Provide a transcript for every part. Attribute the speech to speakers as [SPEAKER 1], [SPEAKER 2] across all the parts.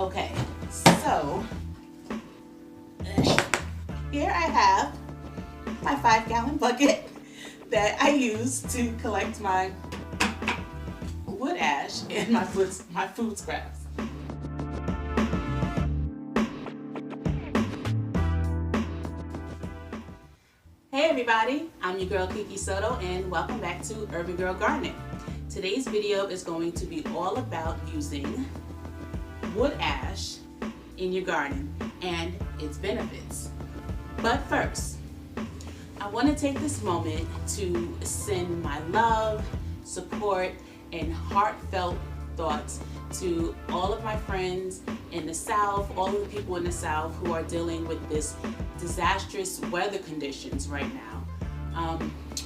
[SPEAKER 1] Okay, so here I have my 5-gallon bucket that I use to collect my wood ash and my food scraps. Hey everybody, I'm your girl Kiki Soto and welcome back to Urban Girl Gardening. Today's video is going to be all about using wood ash in your garden and its benefits. But first, I want to take this moment to send my love, support, and heartfelt thoughts to all of my friends in the South, all of the people in the South who are dealing with this disastrous weather conditions right now.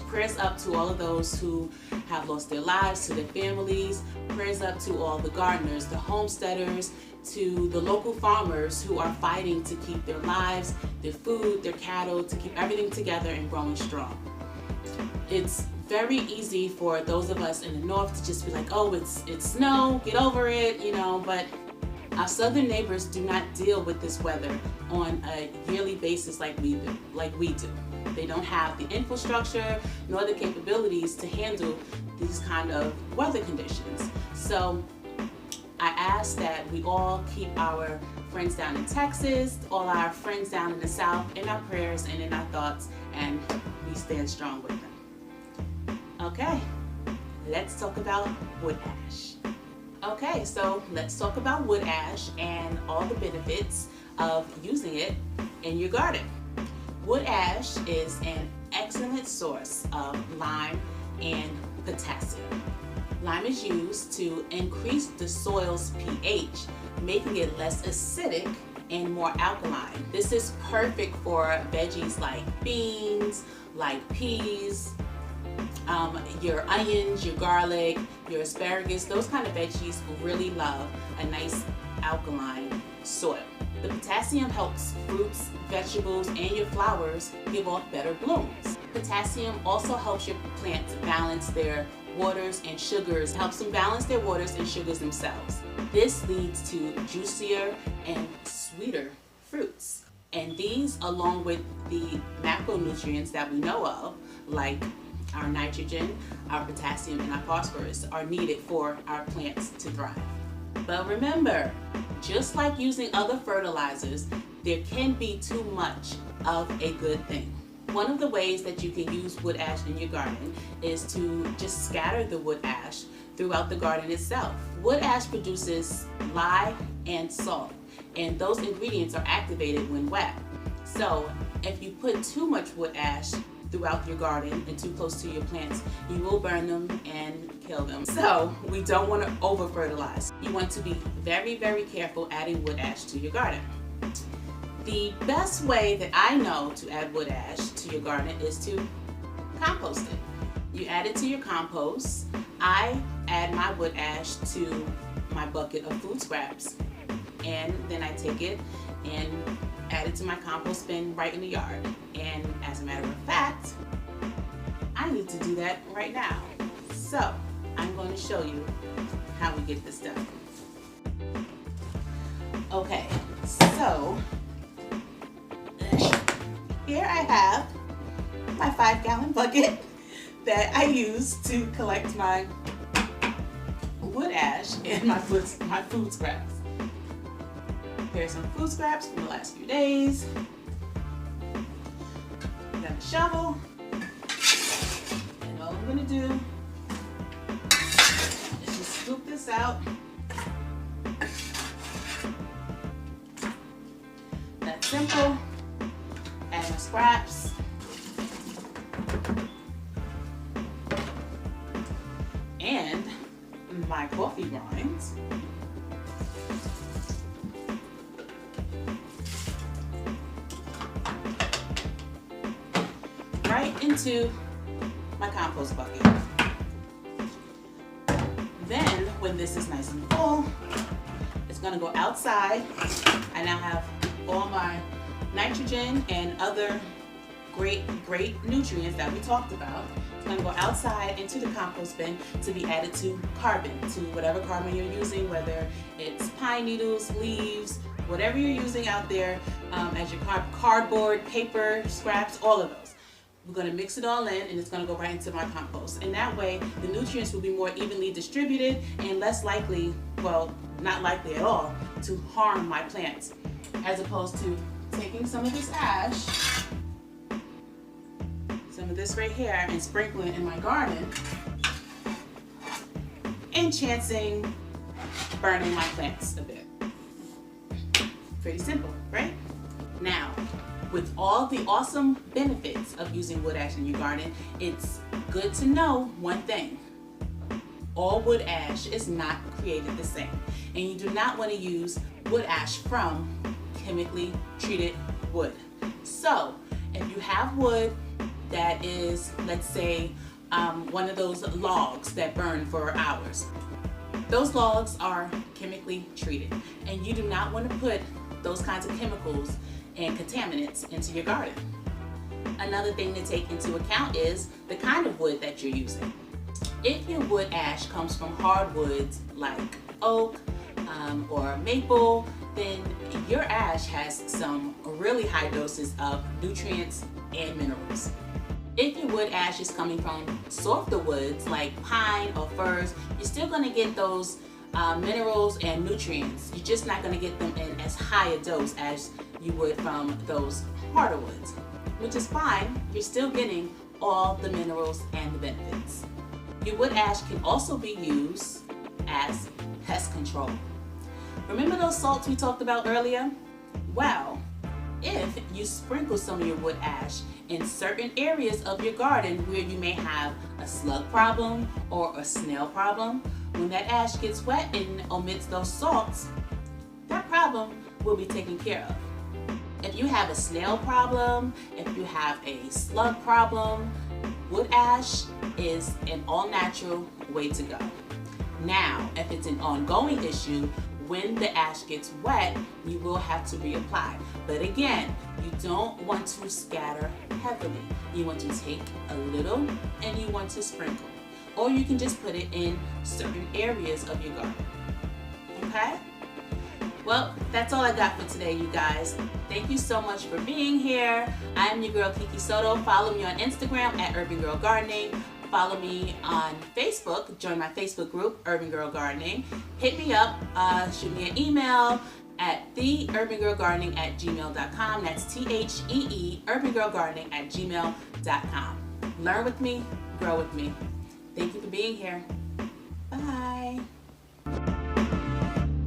[SPEAKER 1] Prayers up to all of those who have lost their lives, to their families. Prayers up to all the gardeners, the homesteaders, to the local farmers who are fighting to keep their lives, their food, their cattle, to keep everything together and growing strong. It's very easy for those of us in the north to just be like, oh, it's snow, get over it, you know, but our southern neighbors do not deal with this weather on a yearly basis like we do. They don't have the infrastructure nor the capabilities to handle these kind of weather conditions. So I ask that we all keep our friends down in Texas, all our friends down in the South in our prayers and in our thoughts, and we stand strong with them. Okay, let's talk about wood ash. Okay, so let's talk about wood ash and all the benefits of using it in your garden. Wood ash is an excellent source of lime and potassium. Lime is used to increase the soil's pH, making it less acidic and more alkaline. This is perfect for veggies like beans, like peas, your onions, your garlic, your asparagus. Those kind of veggies really love a nice alkaline soil. The potassium helps fruits, vegetables, and your flowers give off better blooms. Potassium also helps your plants balance their waters and sugars, helps them balance their waters and sugars themselves. This leads to juicier and sweeter fruits. And these, along with the macronutrients that we know of, like our nitrogen, our potassium, and our phosphorus, are needed for our plants to thrive. But remember, just like using other fertilizers, there can be too much of a good thing. One of the ways that you can use wood ash in your garden is to just scatter the wood ash throughout the garden itself. Wood ash produces lye and salt, and those ingredients are activated when wet. So if you put too much wood ash throughout your garden and too close to your plants, you will burn them and kill them. So we don't want to over fertilize. You want to be very, very careful adding wood ash to your garden. The best way that I know to add wood ash to your garden is to compost it. You add it to your compost. I add my wood ash to my bucket of food scraps, and then I take it and add it to my compost bin right in the yard. And as a matter of fact, I need to do that right now. So I'm going to show you how we get this done. Okay, so here I have my 5-gallon bucket that I use to collect my wood ash and my food scraps. Here's some food scraps from the last few days. Got a shovel, and all I'm gonna do is just scoop this out. That's simple. Add my scraps. And my coffee grinds. Right into my compost bucket. Then, when this is nice and full, it's gonna go outside. I now have all my nitrogen and other great nutrients that we talked about. It's going to go outside into the compost bin to be added to carbon, to whatever carbon you're using, whether it's pine needles, leaves, whatever you're using out there as your cardboard, paper, scraps, all of those. We're going to mix it all in, and it's going to go right into my compost. And that way, the nutrients will be more evenly distributed and less likely, well, not likely at all, to harm my plants, as opposed to taking some of this ash, some of this right here, and sprinkling it in my garden, and chancing burning my plants a bit. Pretty simple, right? Now, with all the awesome benefits of using wood ash in your garden, it's good to know one thing. All wood ash is not created the same, and you do not want to use wood ash from chemically treated wood. So, if you have wood that is, let's say, one of those logs that burn for hours, those logs are chemically treated, and you do not want to put those kinds of chemicals and contaminants into your garden. Another thing to take into account is the kind of wood that you're using. If your wood ash comes from hardwoods like oak or maple, then your ash has some really high doses of nutrients and minerals. If your wood ash is coming from softer woods like pine or firs, you're still going to get those minerals and nutrients. You're just not going to get them in as high a dose as you would from those harder woods, which is fine. You're still getting all the minerals and the benefits. Your wood ash can also be used as pest control. Remember those salts we talked about earlier? Well, if you sprinkle some of your wood ash in certain areas of your garden where you may have a slug problem or a snail problem, when that ash gets wet and omits those salts, that problem will be taken care of. If you have a snail problem, if you have a slug problem, wood ash is an all-natural way to go. Now, if it's an ongoing issue, when the ash gets wet, you will have to reapply. But again, you don't want to scatter heavily. You want to take a little and you want to sprinkle. Or you can just put it in certain areas of your garden. Okay? Well, that's all I got for today, you guys. Thank you so much for being here. I am your girl, Kiki Soto. Follow me on Instagram at Urban Girl Gardening. Follow me on Facebook. Join my Facebook group, Urban Girl Gardening. Hit me up. Shoot me an email at theurbangirlgardening@gmail.com. That's THEE, urbangirlgardening@gmail.com. Learn with me, grow with me. Thank you for being here. Bye.